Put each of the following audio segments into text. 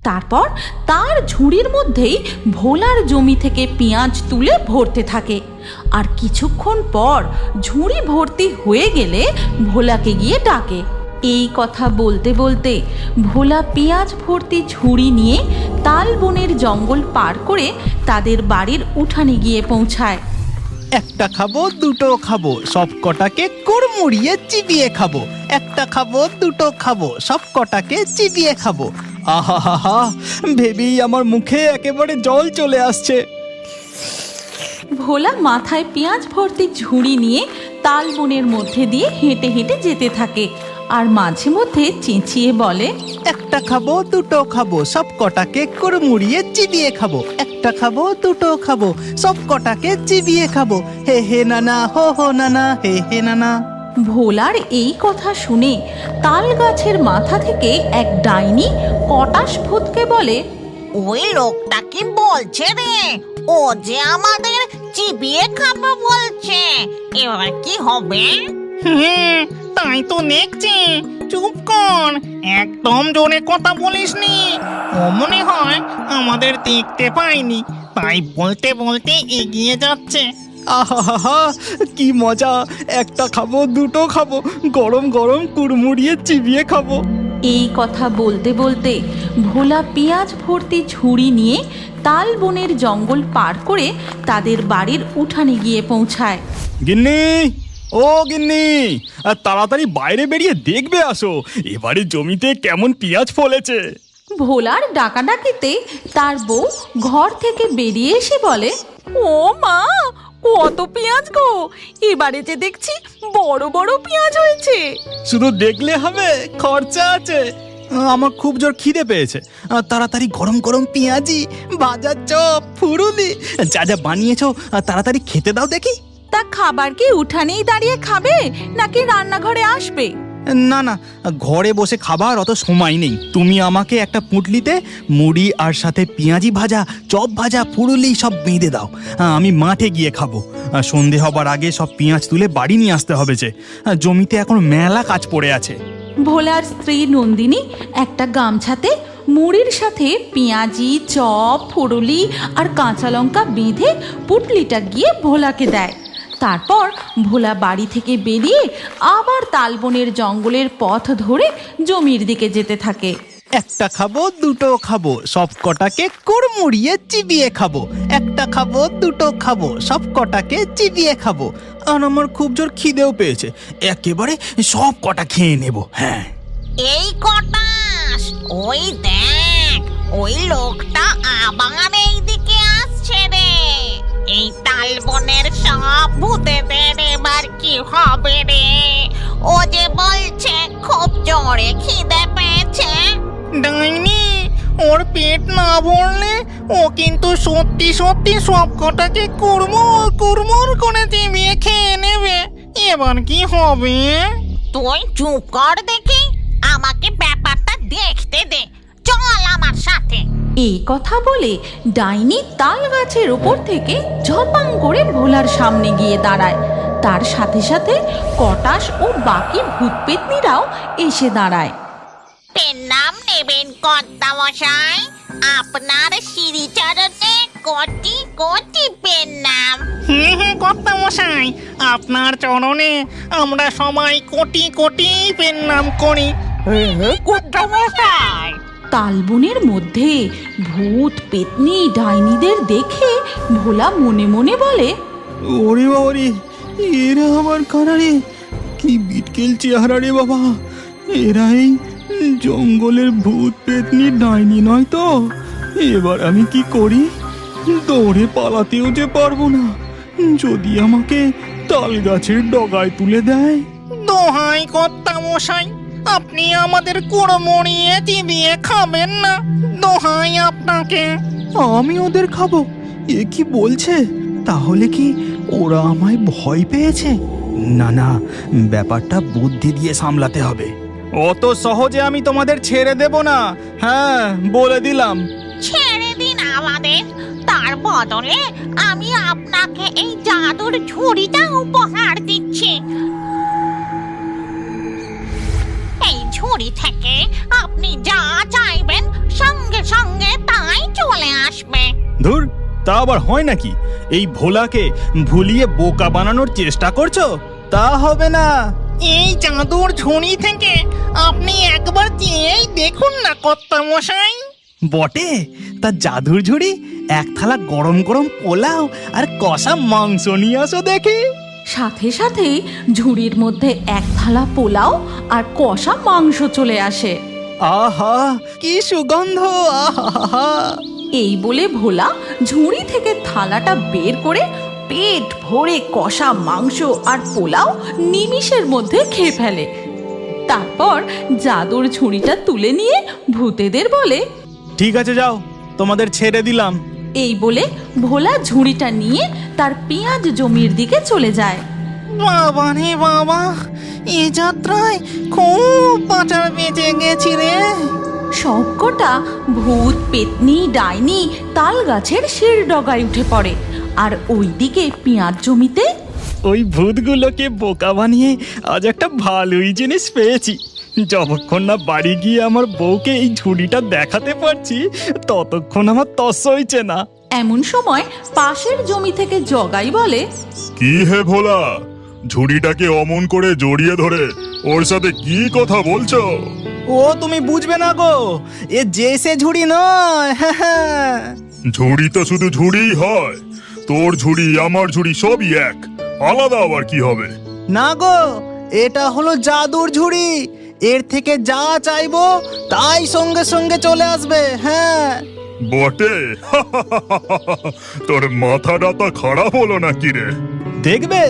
তারপর তার ঝুড়ির মধ্যেই ভোলার জমি থেকে পেঁয়াজ তুলে ভরতে থাকে। আর কিছুক্ষণ পর ঝুড়ি ভর্তি হয়ে গেলে ভোলাকে গিয়ে ডাকে। এই কথা বলতে বলতে ভোলা পেঁয়াজ ভর্তি ঝুড়ি নিয়ে তাল বনের জঙ্গল পার করে তাদের বাড়ির উঠানে গিয়ে পৌঁছায়। একটা খাবো দুটো খাবো সব কটাকে কুড়মুড়িয়ে চিবিয়ে খাবো, একটা খাবো দুটো খাবো সব কটাকে চিবিয়ে খাবো। আহা, ভেবেই আমার মুখে একেবারে জল চলে আসছে। ভোলা মাথায় পেঁয়াজ ভর্তি ঝুড়ি নিয়ে তাল বনের মধ্যে দিয়ে হেঁটে হেঁটে যেতে থাকে আর মাঝে মধ্যে চেঁচিয়ে বলে, একটা খাবো দুটো খাবো সব কটাকে কুড়মুড়িয়ে চিবিয়ে খাবো, একটা খাবো দুটো খাবো সব কটাকে চিবিয়ে খাবো, হে হে নানা হো হো নানা হে হে নানা। ভোলার এই কথা শুনে তাল গাছের মাথা থেকে এক ডাইনি কটাস ভূতকে বলে, ওই লোকটা কি বলছে রে? ও যে আমাদের চিবিয়ে খাবে বলছে, এবার কি হবে? তাই তো দেখছি। চুপ কর, একদম জোরে কথা বলিসনি। ও মনে হয় আমাদের দেখতে পাইনি, তাই বলতে বলতে এগিয়ে যাচ্ছে। আহা, কি মজা! একটা খাবো দুটো খাবো গরম গরম কুড়মুড়িয়ে চিবিয়ে খাবো। এই কথা বলতে বলতে ভোলা পেঁয়াজ ভর্তি ঝুড়ি নিয়ে তাল বনের জঙ্গল পার করে তাদের বাড়ির উঠানে গিয়ে পৌঁছায়। গিন্নি, ও গিন্নি, আর তাড়াতাড়ি বাইরে বেরিয়ে দেখবে আসো, এবারে জমিতে কেমন পেঁয়াজ ফলেছে। ভোলার ডাকাডাকিতে তার বউ ঘর থেকে বেরিয়ে এসে বলে, ও মা, কত পেঁয়াজ গো! এবারে যে দেখছি বড় বড় পেঁয়াজ হয়েছে। শুধু দেখলে হবে, খরচা আছে। আমার খুব জোর খিদে পেয়েছে, তাড়াতাড়ি গরম গরম পেঁয়াজি, ভাজা চপ, ফুরুলি যা যা বানিয়েছো তাড়াতাড়ি খেতে দাও দেখি। তা খাবার কি উঠানেই দাঁড়িয়ে খাবে নাকি রান্নাঘরে আসবে? না না, ঘরে বসে খাবার অত সময় নেই। তুমি আমাকে একটা পুঁটলিতে মুড়ি আর সাথে পেঁয়াজি ভাজা, চপ ভাজা, ফুরুলি সব বেঁধে দাও। আমি মাঠে গিয়ে খাবো। সন্ধে হবার আগে সব পেঁয়াজ তুলে বাড়ি নিয়ে আসতে হবে, যে জমিতে এখন মেলা কাজ পড়ে আছে। ভোলার স্ত্রী নন্দিনী একটা গামছাতে মুড়ির সাথে পেঁয়াজি, চপ, ফুরুলি আর কাঁচা লঙ্কা বেঁধে পুটলিটা গিয়ে ভোলাকে দেয়। তারপর ভোলা বাড়ি থেকে বেরিয়ে আবার তালবনের জঙ্গলের পথ ধরে জমির দিকে যেতে থাকে। একটা খাবো দুটো খাবো সব কটাকে কুড়মুড়িয়ে চিবিয়ে খাবো, একটা খাবো দুটো খাবো সব কটাকে চিবিয়ে খাবো। আর আমার খুব জোর খিদেও পেয়েছে, একেবারে সব কটা খেয়ে নেব। হ্যাঁ, এই কটাস, ওই দেখ, ওই লোকটা আবার এইদিকে আসছে রে। এই তালবনের সব ভূতেদের এবার কি হবে রে? ও যে বলছে খুব জোরে খিদে পেয়েছে। ডাইনি, ওর পেট না ভরলে ও কিন্তু সত্যি সত্যি সব কটাকে কুড়মুড় কুড়মুড় করে চিবিয়ে খেয়ে নেবে। এবার কি হবে? তুই চুপ কর দেখি, আমাকে ব্যাপারটা দেখতে দে, চল আমার সাথে। এই কথা বলে ডাইনি তাল গাছের ওপর থেকে ঝপাং করে ভোলার সামনে গিয়ে দাঁড়ায়। তার সাথে সাথে কটাস ও বাকি ভূত পেতনিরাও এসে দাঁড়ায়। পেন নাম নেবেন কর্তামশাই? আপনার শ্রীচরণে কোটি কোটি পেন নাম। হ্যাঁ কর্তামশাই, আপনার চরণে আমরা সবাই কোটি কোটি পেন নাম করি। কর্তামশাই, তালবনের মধ্যে ভূত পেতনি ডাইনিদের দেখে ভোলা মনে মনে বলে, ওরে বাবা রে, এরা আবার কারা রে? কি বিটকেল চেহারা রে বাবা! এরা এই জঙ্গলের ভূত পেতনি ডাইনি নয় তো? এবার আমি কি করি? দৌড়ে পালাতেও যে পারবো না, যদি আমাকে তাল গাছের ডগায় তুলে দেয়। দোহাই কর্তামশাই, আপনি আমাদের কুড়মুড়িয়ে চিবিয়ে খাবেন না, দোহাই আপনাকে। আমি ওদের খাবো? এ কি বলছে? তাহলে কি ওরা আমায় ভয় পেয়েছে? না না, ব্যাপারটা বুদ্ধি দিয়ে সামলাতে হবে। অত সহজে আমি তোমাদের ছেড়ে দেব না, হ্যাঁ বলে দিলাম। ছেড়ে দিন আমাদের, তার বদলে আমি আপনাকে এই জাদুর ঝুড়িটা উপহার দিচ্ছি। এই ঝুড়ি থেকে আপনি যা চাইবেন সঙ্গে সঙ্গে ধুর, তা আবার হয় নাকি? এই ভোলাকে ভুলিয়ে বোকা বানানোর চেষ্টা করছো? তা হবে না। এই জাদুর ঝুড়ি থেকে আপনি একবার চেয়েই দেখুন না কর্তামশাই। বটে, তা জাদুর ঝুড়ি, এক থালা গরম গরম পোলাও আর কষা মাংস নিয়ে আসো দেখি। সাথে সাথেই ঝুড়ির মধ্যে এক থালা পোলাও আর কষা মাংস চলে আসে। আহা, কি সুগন্ধ! আহা! এই বলে ভোলা ঝুড়ি থেকে থালাটা বের করে পেট ভরে কষা মাংস আর পোলাও নিমিষের মধ্যে খেয়ে ফেলে। তারপর জাদুর ঝুড়িটা তুলে নিয়ে ভূতেদের বলে, ঠিক আছে, যাও, তোমাদের ছেড়ে দিলাম। এই বলে ভোলা ঝুড়িটা নিয়ে তার পেঁয়াজ জমির দিকে চলে যায়। বাবা রে বাবা, এ যাত্রায় খুব বাঁচার বেঁচে গেছি রে। সবকটা ভূত, পেতনি, ডাইনি তাল গাছের শির ডগায় উঠে পড়ে। আর ওইদিকে পেঁয়াজ জমিতে ওই ভূতগুলোকে বোকা বানিয়ে আজ একটা ভালোই জিনিস পেয়েছি। যতক্ষণ না বাড়ি গিয়ে আমার বউকে এই ঝুড়িটা দেখাতে পারছি, ততক্ষণ আমার তস হইছে না। এমন সময় পাশের জমি থেকে জগাই বলে, কি হে ভোলা, ঝুড়িটাকে অমন করে জড়িয়ে ধরে ওর সাথে কি কথা বলছো? ও তুমি বুঝবে না গো, এ যে সে ঝুড়ি নয়। হ্যাঁ, ঝুড়ি তো শুধু ঝুড়িই হয়। তোর ঝুড়ি আমার ঝুড়ি সবই এক, আলাদা আবার কি হবে? না গো, এটা হলো জাদুর ঝুড়ি। এর থেকে যা চাইবো তাই সঙ্গে সঙ্গে চলে আসবে। হ্যাঁ, বটে? তোর মাথা ডাতা খারাপ হলো নাকি রে? দেখবে,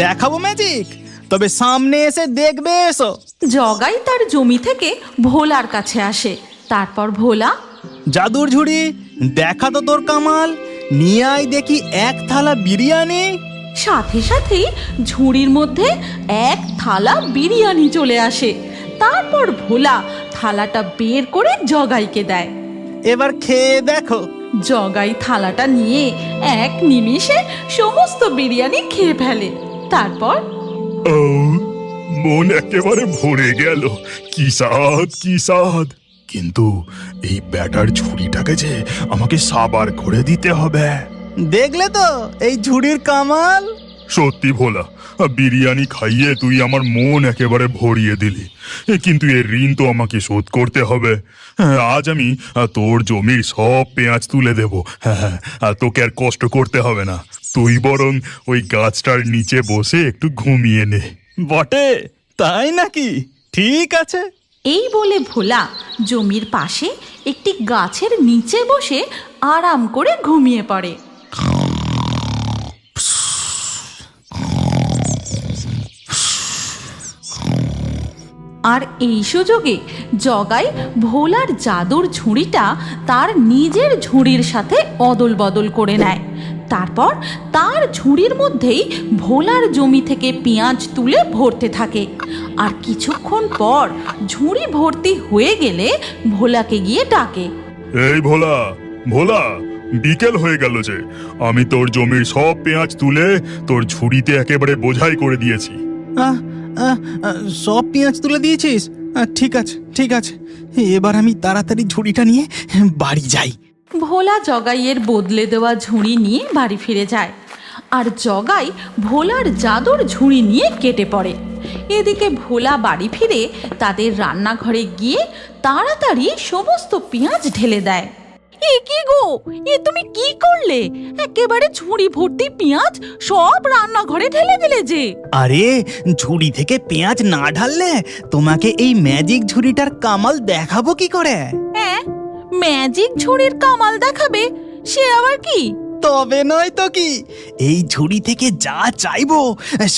দেখাবো ম্যাজিক, তবে সামনে এসে দেখবে এসো। জগাই তার জমি থেকে ভোলার কাছে আসে। তারপর ভোলা, জাদুর ঝুড়ি, দেখা তো তোর কামাল, নিয়ে আয় দেখি এক থালা বিরিয়ানি। সাথে সাথেই ঝুড়ির মধ্যে এক থালা বিরিয়ানি চলে আসে। তারপর ভোলা থালাটা বের করে জগাইকে দেয়। এবার খেয়ে দেখো। জগাই থালাটা নিয়ে এক নিমিষে সমস্ত বিরিয়ানি খেয়ে ফেলে। তারপর ও, মন একেবারে ভরে গেল। কি স্বাদ, কি স্বাদ! কিন্তু এই ব্যাটার ঝুড়িটাকে যে আমাকে সাবার করে দিতে হবে। দেখলে তো এই ঝুড়ির কামাল। সত্যি ভোলা, বিরিয়ানি খাইয়ে তুই আমার মন একেবারে ভরিয়ে দিলি, কিন্তু এর ঋণ তো আমাকে শোধ করতে হবে। আজ আমি তোর জমির সব পেঁয়াজ তুলে দেব। হ্যাঁ, তোকে আর কষ্ট করতে হবে না। তুই বরং ওই গাছটার নিচে বসে একটু ঘুমিয়ে নে। বটে, তাই নাকি? ঠিক আছে। এই বলে ভোলা জমির পাশে একটি গাছের নিচে বসে আরাম করে ঘুমিয়ে পড়ে। আর এই সুযোগে জগাই ভোলার জাদুর ঝুড়িটা তার নিজের ঝুড়ির সাথে অদল বদল করে নেয়। তারপর তার ঝুড়ির মধ্যেই ভোলার জমি থেকে পেঁয়াজ তুলে ভরতে থাকে। আর কিছুক্ষণ পর ঝুড়ি ভর্তি হয়ে গেলে ভোলাকে গিয়ে ডাকে, এই ভোলা, ভোলা, বিকেল হয়ে গেল যে। আমি তোর জমির সব পেঁয়াজ তুলে তোর ঝুড়িতে একেবারে বোঝাই করে দিয়েছি। আহ, আহ, আহ, সব পেঁয়াজ তুলে দিয়েছিস? ঠিক আছে, ঠিক আছে, এবার আমি তাড়াতাড়ি ঝুড়িটা নিয়ে বাড়ি যাই। ভোলা জগাইয়ের বদলে দেওয়া ঝুড়ি নিয়ে বাড়ি ফিরে যায়। আর জগাই ভোলার জাদুর ঝুড়ি নিয়ে কেটে পড়ে। এদিকে ভোলা বাড়ি ফিরে তাদের রান্নাঘরে গিয়ে তাড়াতাড়ি সমস্ত পেঁয়াজ ঢেলে দেয়। এ কি গো, এ তুমি কি করলে? একেবারে ঝুড়ি ভর্তি পেঁয়াজ সব রান্নাঘরে ঢেলে দিলে যে। আরে, ঝুড়ি থেকে পেঁয়াজ না ঢাললে তোমাকে এই ম্যাজিক ঝুড়িটার কামাল দেখাবো কি করে? হ্যাঁ, ম্যাজিক ঝুড়ির কামাল দেখাবে? সে আবার কি? তবে নয় তো কি, এই ঝুড়ি থেকে যা চাইবো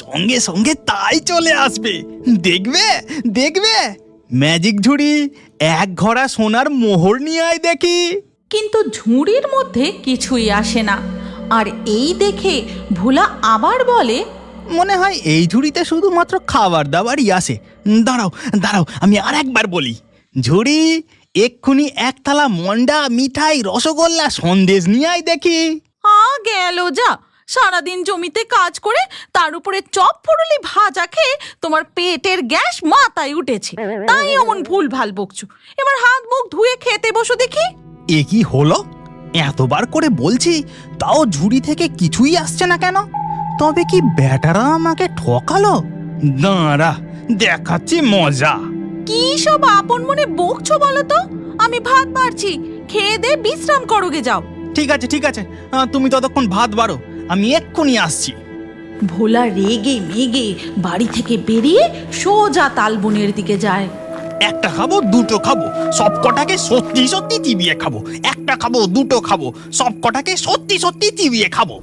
সঙ্গে সঙ্গে তাই চলে আসবে। দেখবে, দেখবে, ম্যাজিক ঝুড়ি, এক ঘড়া সোনার মোহর নিয়ে আয় দেখি। কিন্তু ঝুড়ির মধ্যে কিছুই আসে না। আর এই দেখে ভোলা আবার বলে, মনে হয় এই ঝুড়িতে শুধুমাত্র খাবার দাবারই আসে। দাঁড়াও, দাঁড়াও, আমি আর একবার বলি। ঝুড়ি, এক্ষুনি এক থালা মন্ডা, মিঠাই, রসগোল্লা, সন্দেশ নিয়ে আয় দেখি। গেল যা। সারাদিন জমিতে কাজ করে তার উপরে চপ ফুরুলি ভাজা খেয়ে তোমার পেটের গ্যাস মাথায় উঠেছে, তাই এমন ভুল ভাল বকছো। এবার হাত মুখ ধুয়ে খেতে বসো দেখি। এ কি হলো? এতবার করে বলছি, তাও ঝুড়ি থেকে কিছুই আসছে না কেন? তবে কি ব্যাটারা আমাকে ঠকালো? দাঁড়া, দেখাচ্ছি মজা। কি সব আপন মনে বকছো বলো তো? আমি ভাত বাড়ছি, খেয়ে দে বিশ্রাম করোগে যাও। ঠিক আছে ঠিক আছে, তুমি ততক্ষণ ভাত বাড়ো, আমি এক্ষুনি আসছি। ভোলা রেগে মেগে বাড়ি থেকে বেরিয়ে সোজা তালবনের দিকে যায়। একটা খাবো, দুটো খাবো, সব কটাকে সত্যি সত্যি চিবিয়ে খাবো। একটা খাবো, দুটো খাবো, সব কটাকে সত্যি সত্যি চিবিয়ে খাবো।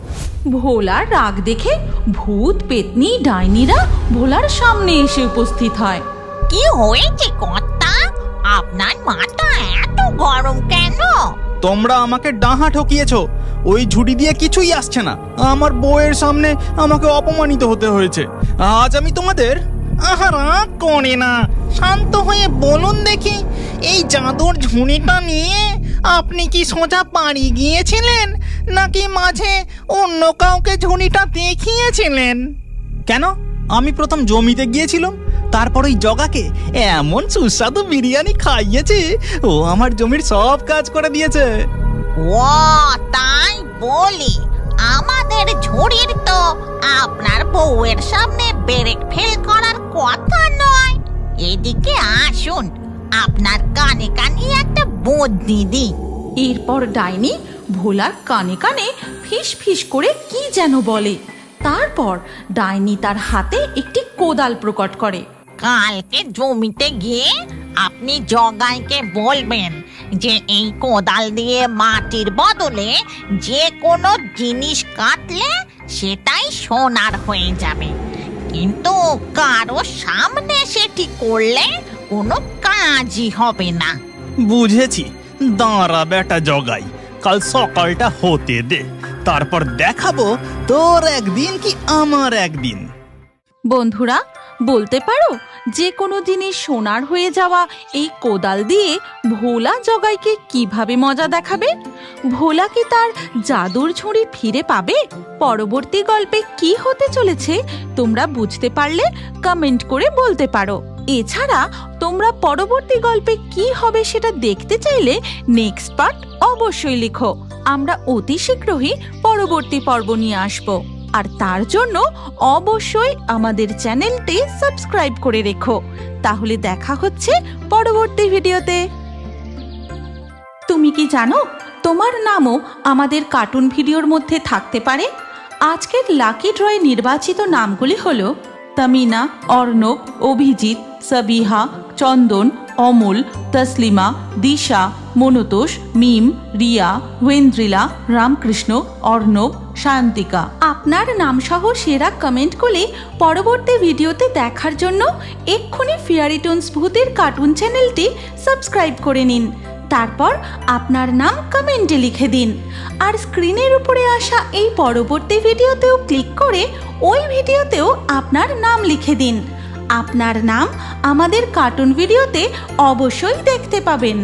ভোলার রাগ দেখে ভূত পেতনি ডাইনিরা ভোলার সামনে এসে উপস্থিত হয়। কি হয়েছে কর্তা? আপনার মাথা এত গরম কেন? তোমরা আমাকে ডাহা ঠকিয়েছো, ওই ঝুড়ি দিয়ে কিছুই আসছে না। আমার বউয়ের সামনে আমাকে অপমানিত হতে হয়েছে। আজ আমি তোমাদের রাগ করে না, শান্ত হয়ে বলুন দেখি, এই জাদুর ঝুড়িটা নিয়ে আপনি কি সোজা বাড়ি গিয়েছিলেন, নাকি মাঝে অন্য কাউকে ঝুড়িটা দেখিয়েছিলেন? কেন? আমি প্রথম জমিতে গিয়েছিলাম, তারপর ওই জগাকে এমন সুস্বাদু বিরিয়ানি খাইয়েছি, ও আমার জমির সব কাজ করে দিয়েছে। ও তাই বলি, আমাদের ঝুড়ির তো আপনার বউয়ের সামনে ব্রেক ফেল করার কথা নয়। এদিকে আসুন, আপনার কানে কানে একটা বুদ্ধি দিই। এরপর ডাইনি ভোলার কানে কানে ফিস ফিস করে কি যেন বলে। তারপর ডাইনি তার হাতে একটি কোদাল প্রকট করে। কালকে জমিতে গিয়ে আপনি জগাইকে বলবেন যে এই কোদাল দিয়ে মাটির বদলে যে কোনো জিনিস কাটলে সেটাই সোনার হয়ে যাবে, কিন্তু কারো সামনে সেটি করলে কোনো কাজই হবে না। বুঝেছি, দাঁড়া বেটা জগাই, কাল সকালটা হতে দে, তারপর দেখাবো তোর একদিন কি আমার একদিন। বন্ধুরা, বলতে পারো যে কোনো জিনিস সোনার হয়ে যাওয়া এই কোদাল দিয়ে ভোলা জগাইকে কিভাবে মজা দেখাবে? ভোলা কি তার জাদুর ঝুড়ি ফিরে পাবে? পরবর্তী গল্পে কি হতে চলেছে তোমরা বুঝতে পারলে কমেন্ট করে বলতে পারো। এছাড়া তোমরা পরবর্তী গল্পে কি হবে সেটা দেখতে চাইলে নেক্সট পার্ট অবশ্যই লিখো। আমরা অতি শীঘ্রই পরবর্তী পর্ব নিয়ে আসবো। আর তার জন্য অবশ্যই আমাদের চ্যানেলটি সাবস্ক্রাইব করে রেখো। তাহলে দেখা হচ্ছে পরবর্তী ভিডিওতে। তুমি কি জানো তোমার নামও আমাদের কার্টুন ভিডিওর মধ্যে থাকতে পারে? আজকের লাকি ড্রয়ে নির্বাচিত নামগুলি হলো তামিনা, অর্ণব, অভিজিৎ, সাবিহা, চন্দন, অমল, তসলিমা, দিশা, মনতোষ, মিম, রিয়া, ওয়েন্দ্রিলা, রামকৃষ্ণ, অর্ণব, শান্তিকা। আপনার নামসহ সেরা কমেন্ট করে পরবর্তী ভিডিওতে দেখার জন্য এক্ষুনি ফেয়ারি টোনস ভূতের কার্টুন চ্যানেলটি সাবস্ক্রাইব করে নিন। তারপর আপনার নাম কমেন্টে লিখে দিন। আর স্ক্রিনের উপরে আসা এই পরবর্তী ভিডিওতেও ক্লিক করে ওই ভিডিওতেও আপনার নাম লিখে দিন। আপনার নাম আমাদের কার্টুন ভিডিওতে অবশ্যই দেখতে পাবেন।